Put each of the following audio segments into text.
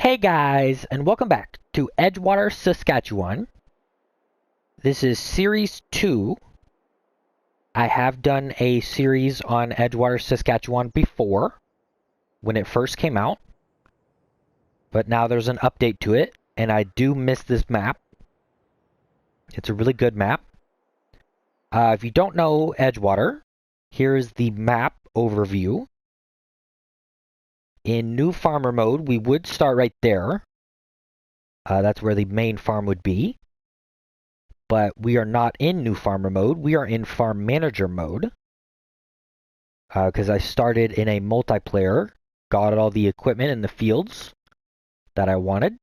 Hey guys, and welcome back to Edgewater, Saskatchewan. This is Series 2. I have done a series on Edgewater, Saskatchewan before, when it first came out. But now there's an update to it, and I do miss this map. It's a really good map. If you don't know Edgewater, here is the map overview. In new farmer mode, we would start right there. That's where the main farm would be. But we are not in new farmer mode. We are in farm manager mode. Because I started in a multiplayer, got all the equipment in the fields that I wanted.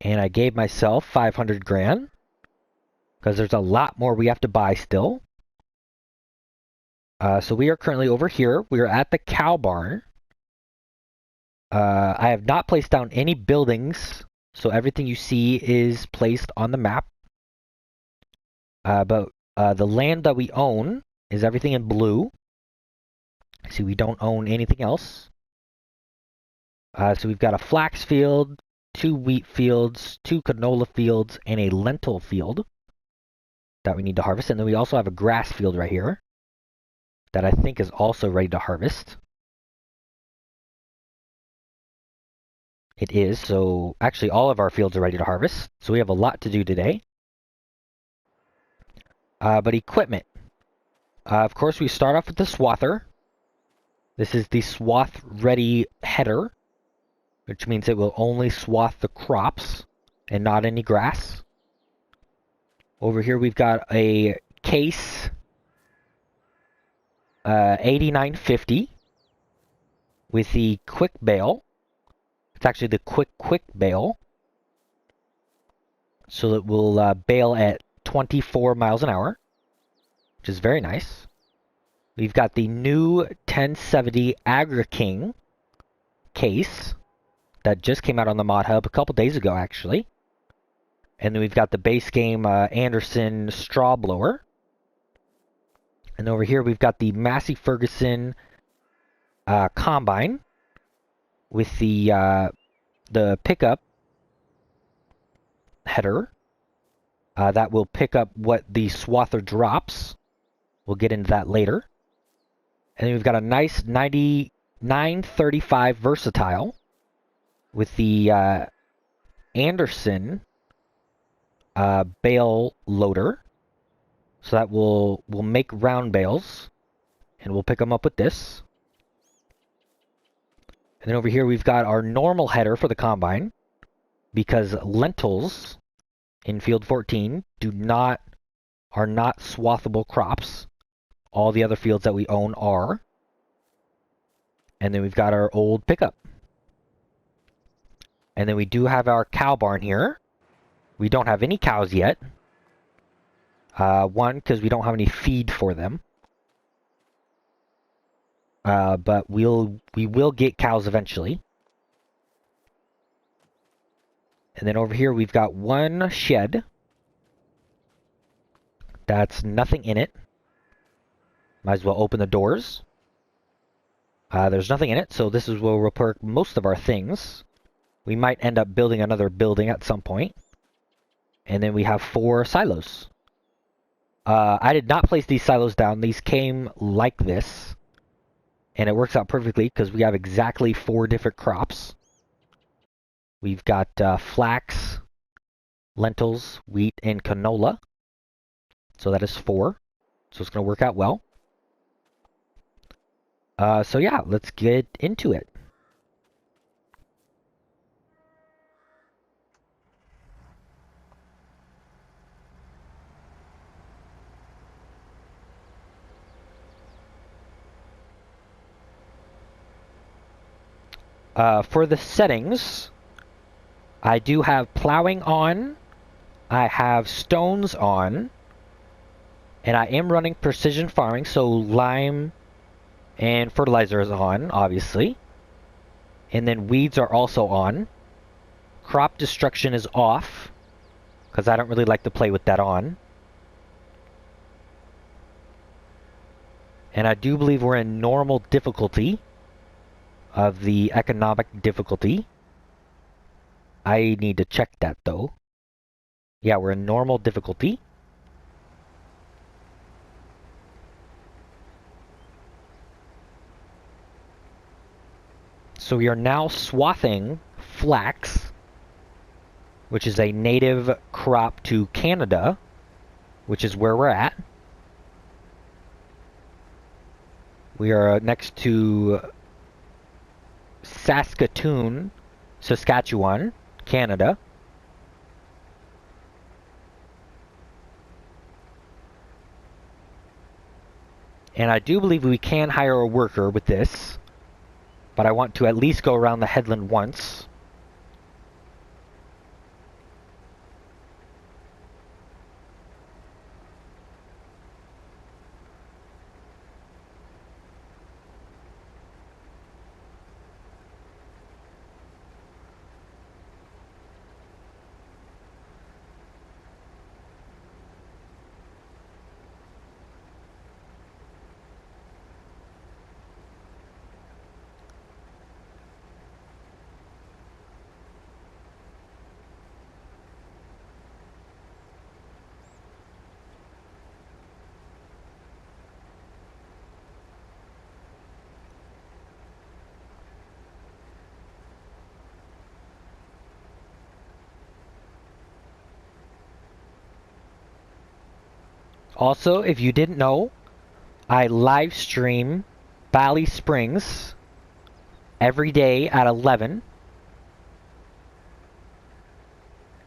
And I gave myself 500 grand. Because there's a lot more we have to buy still. So we are currently over here. We are at the cow barn. I have not placed down any buildings. So everything you see is placed on the map. But the land that we own is everything in blue. See, we don't own anything else. So we've got a flax field, 2 wheat fields, 2 canola fields, and a lentil field that we need to harvest. And then we also have a grass field right here that I think is also ready to harvest. It is, so actually all of our fields are ready to harvest. So we have a lot to do today. But equipment. Of course, we start off with the swather. This is the swath-ready header, which means it will only swath the crops and not any grass. Over here we've got a case 8950 with the quick bale. It's actually the quick bale. So it will bale at 24 miles an hour, which is very nice. We've got the new 1070 Agri-King case that just came out on the Mod Hub a couple days ago, actually. And then we've got the base game Anderson straw blower. And over here we've got the Massey Ferguson combine with the pickup header that will pick up what the swather drops. We'll get into that later. And then we've got a nice 9935 versatile with the Anderson bale loader. So that will make round bales, and we'll pick them up with this. And then over here we've got our normal header for the combine, because lentils in field 14 are not swathable crops. All the other fields that we own are. And then we've got our old pickup. And then we do have our cow barn here. We don't have any cows yet. One, because we don't have any feed for them. But we will get cows eventually. And then over here we've got one shed. That's nothing in it. Might as well open the doors. There's nothing in it, so this is where we'll park most of our things. We might end up building another building at some point. And then we have 4 silos. I did not place these silos down. These came like this. And it works out perfectly because we have exactly 4 different crops. We've got flax, lentils, wheat, and canola. So that is 4. So it's going to work out well. So yeah, let's get into it. For the settings, I do have plowing on, I have stones on, and I am running precision farming, so lime and fertilizer is on, obviously. And then weeds are also on. Crop destruction is off, because I don't really like to play with that on. And I do believe we're in normal difficulty of the economic difficulty. I need to check that though. Yeah, we're in normal difficulty. So we are now swathing flax, which is a native crop to Canada, which is where we're at. We are next to Saskatchewan, Canada. And I do believe we can hire a worker with this, but I want to at least go around the headland once. Also, if you didn't know, I live stream Valley Springs every day at 11.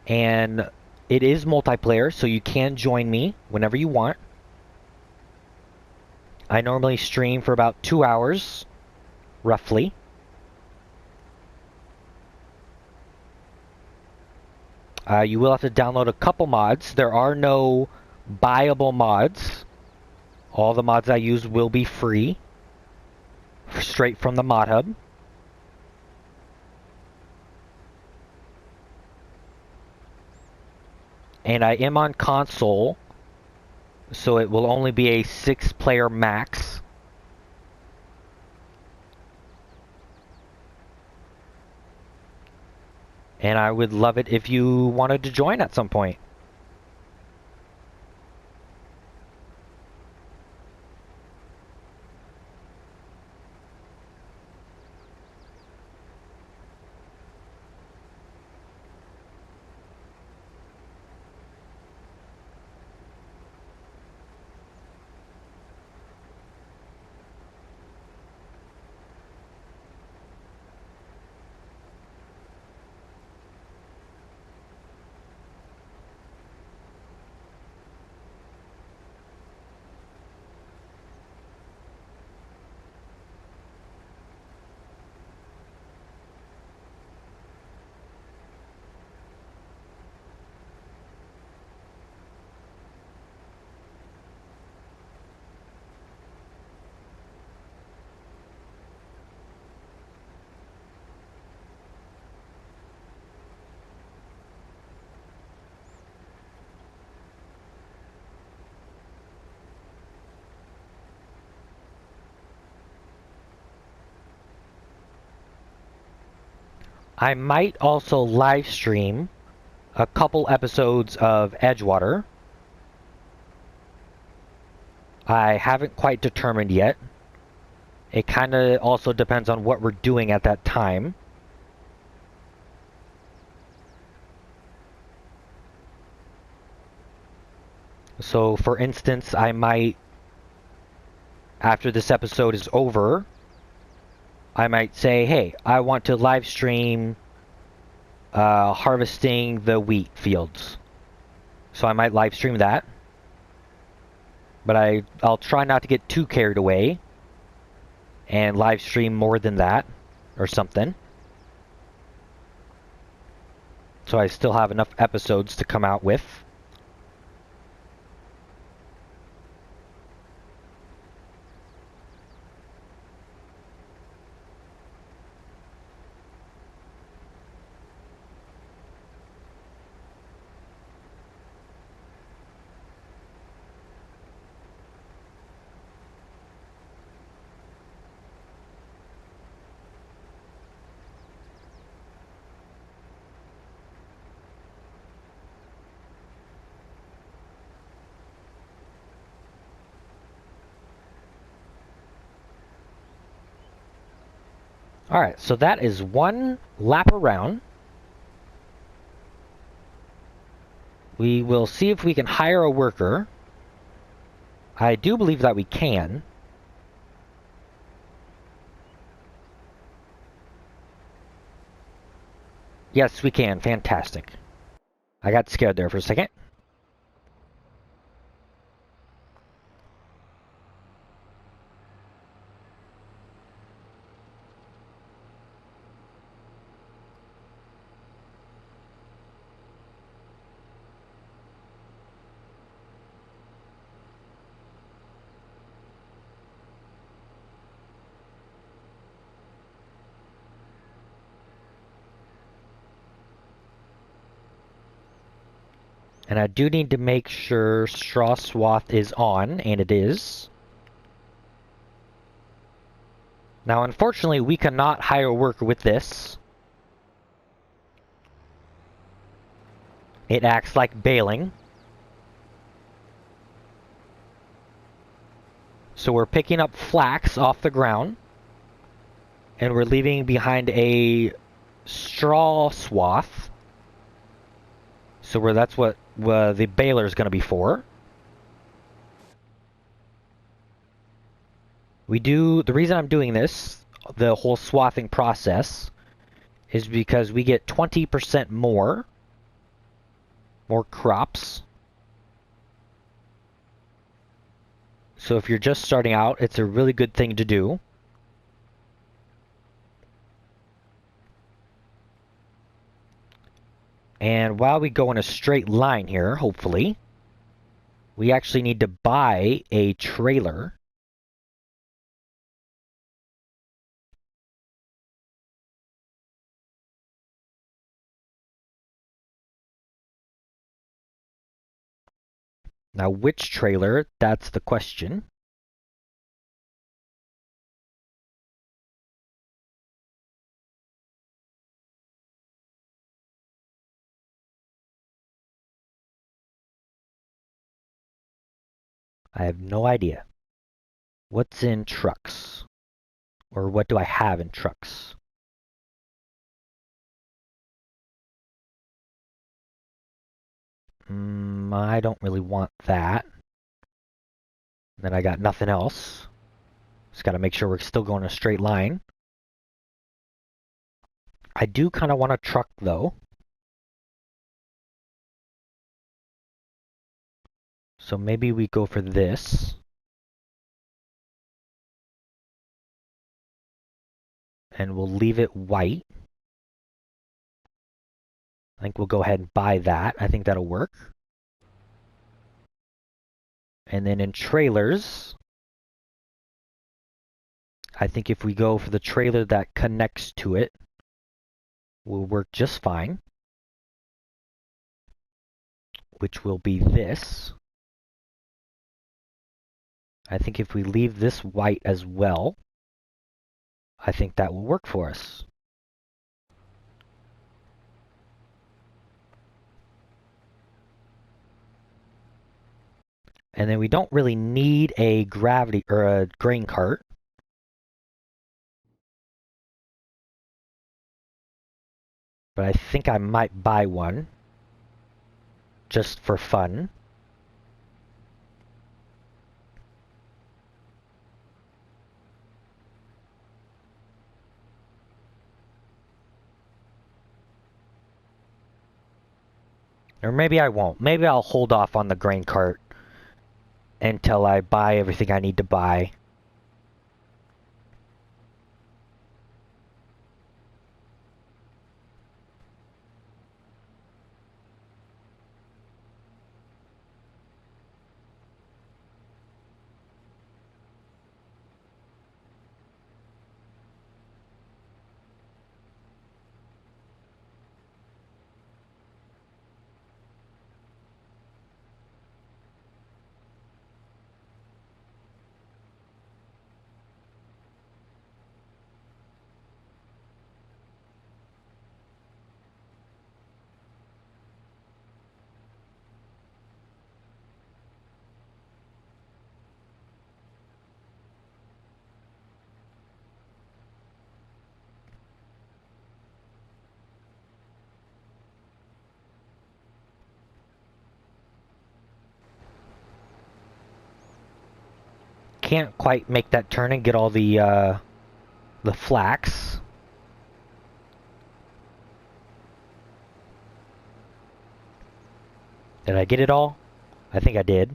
And it is multiplayer, so you can join me whenever you want. I normally stream for about 2 hours, roughly. You will have to download a couple mods. There are no buyable mods. All the mods I use will be free, straight from the mod hub. And I am on console, so it will only be a 6-player max. And I would love it if you wanted to join at some point. I might also live stream a couple episodes of Edgewater. I haven't quite determined yet. It kind of also depends on what we're doing at that time. So, for instance, I might, after this episode is over, I might say, hey, I want to live stream harvesting the wheat fields. So I might live stream that. But I'll try not to get too carried away and live stream more than that or something. So I still have enough episodes to come out with. Alright, so that is one lap around. We will see if we can hire a worker. I do believe that we can. Yes, we can. Fantastic. I got scared there for a second. And I do need to make sure straw swath is on, and it is. Now, unfortunately, we cannot hire a worker with this. It acts like baling. So we're picking up flax off the ground, and we're leaving behind a straw swath. So that's what the baler is going to be for. The reason I'm doing this, the whole swathing process, is because we get 20% more crops. So if you're just starting out, it's a really good thing to do. And while we go in a straight line here, hopefully, we actually need to buy a trailer. Now, which trailer? That's the question. I have no idea. What's in trucks? Or what do I have in trucks? I don't really want that. Then I got nothing else. Just gotta make sure we're still going a straight line. I do kind of want a truck, though. So maybe we go for this. And we'll leave it white. I think we'll go ahead and buy that. I think that'll work. And then in trailers, I think if we go for the trailer that connects to it, will work just fine. Which will be this. I think if we leave this white as well, I think that will work for us. And then we don't really need a gravity or a grain cart. But I think I might buy one just for fun. Or maybe I won't. Maybe I'll hold off on the grain cart until I buy everything I need to buy. can't quite make that turn and get all the flax. Did I get it all? I think I did.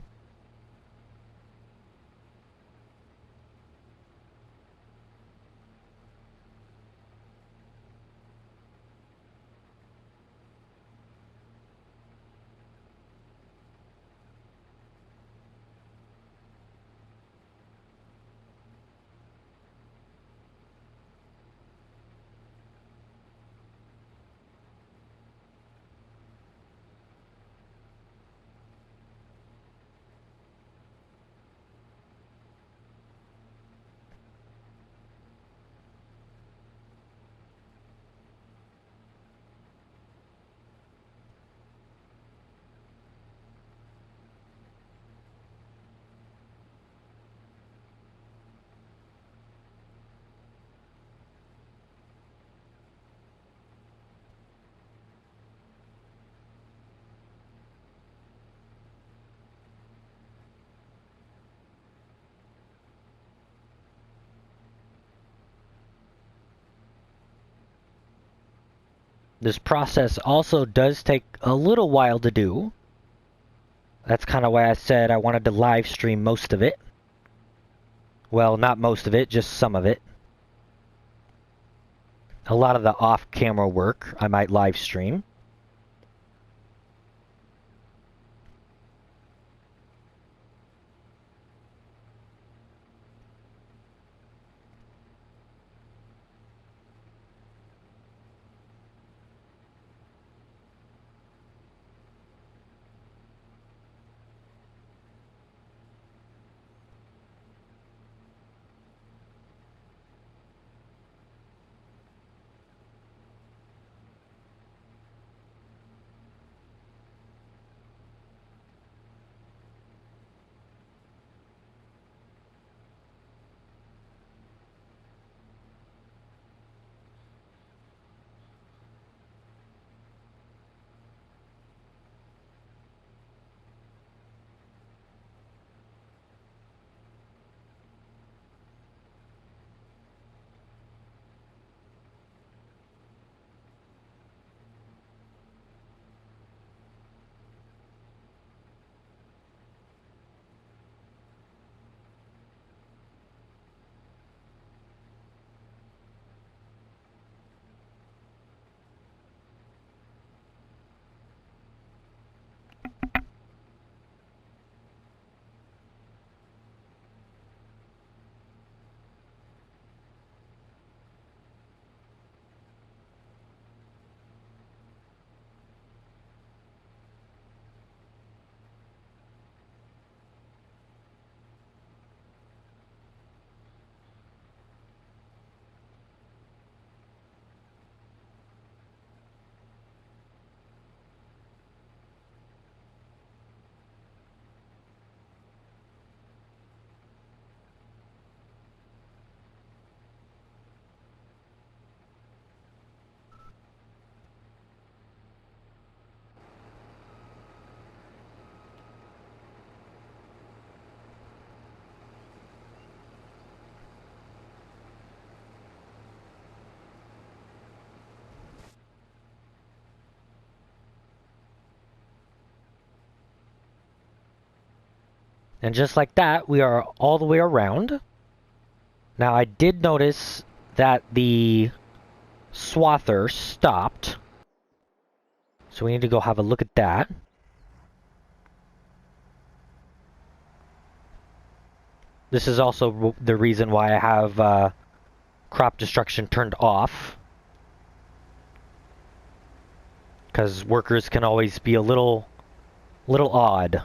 This process also does take a little while to do. That's kind of why I said I wanted to live stream most of it. Well, not most of it, just some of it. A lot of the off-camera work I might live stream. And just like that, we are all the way around. Now I did notice that the swather stopped. So we need to go have a look at that. This is also the reason why I have crop destruction turned off. Because workers can always be a little odd.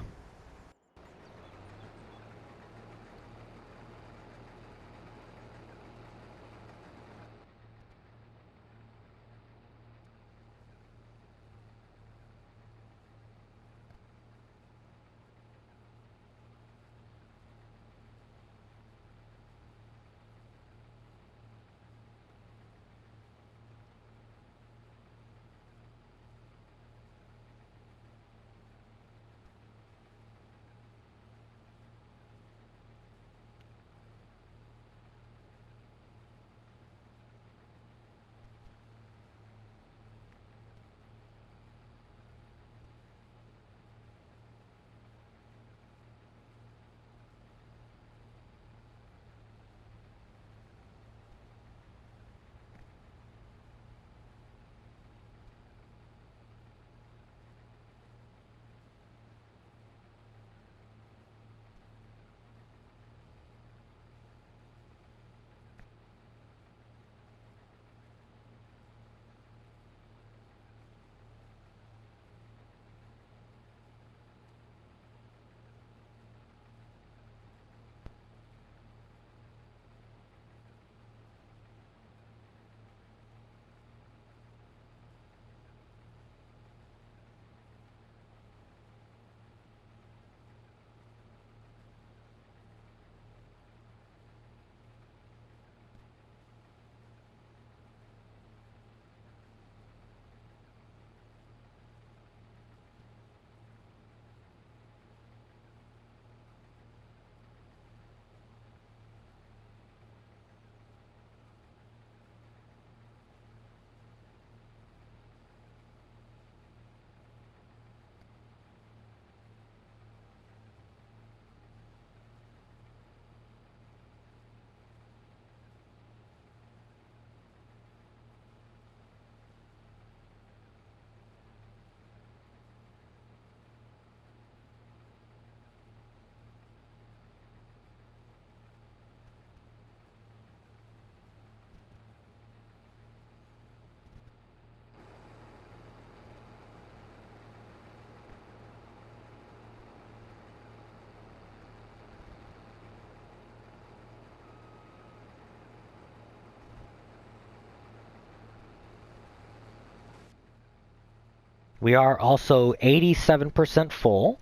We are also 87% full.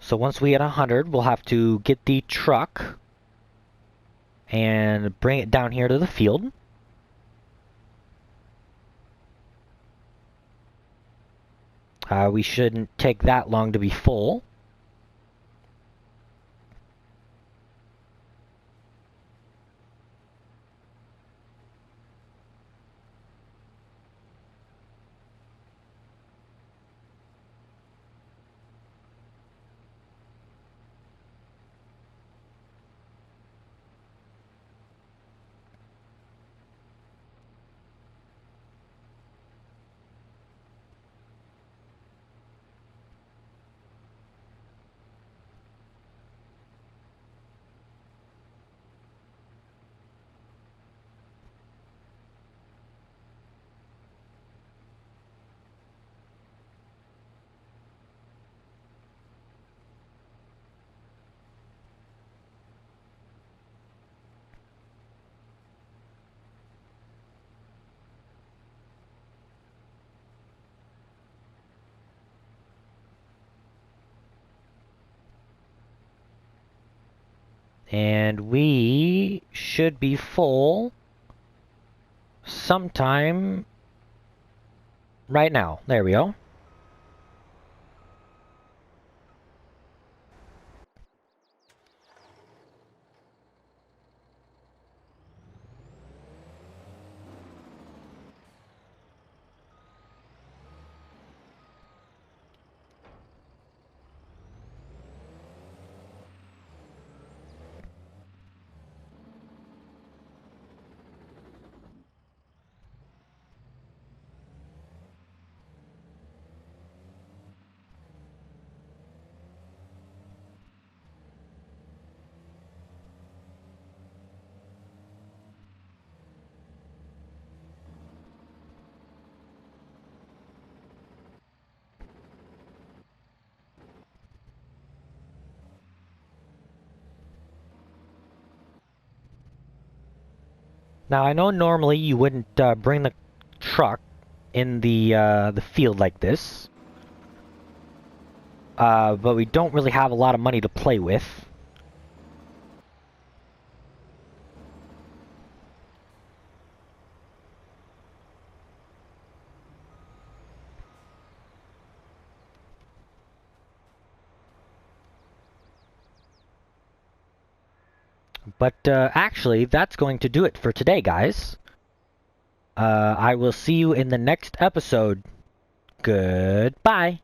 So once we hit 100, we'll have to get the truck and bring it down here to the field. We shouldn't take that long to be full. And we should be full sometime right now. There we go. Now I know normally you wouldn't bring the truck in the field like this, but we don't really have a lot of money to play with. But actually, that's going to do it for today, guys. I will see you in the next episode. Goodbye.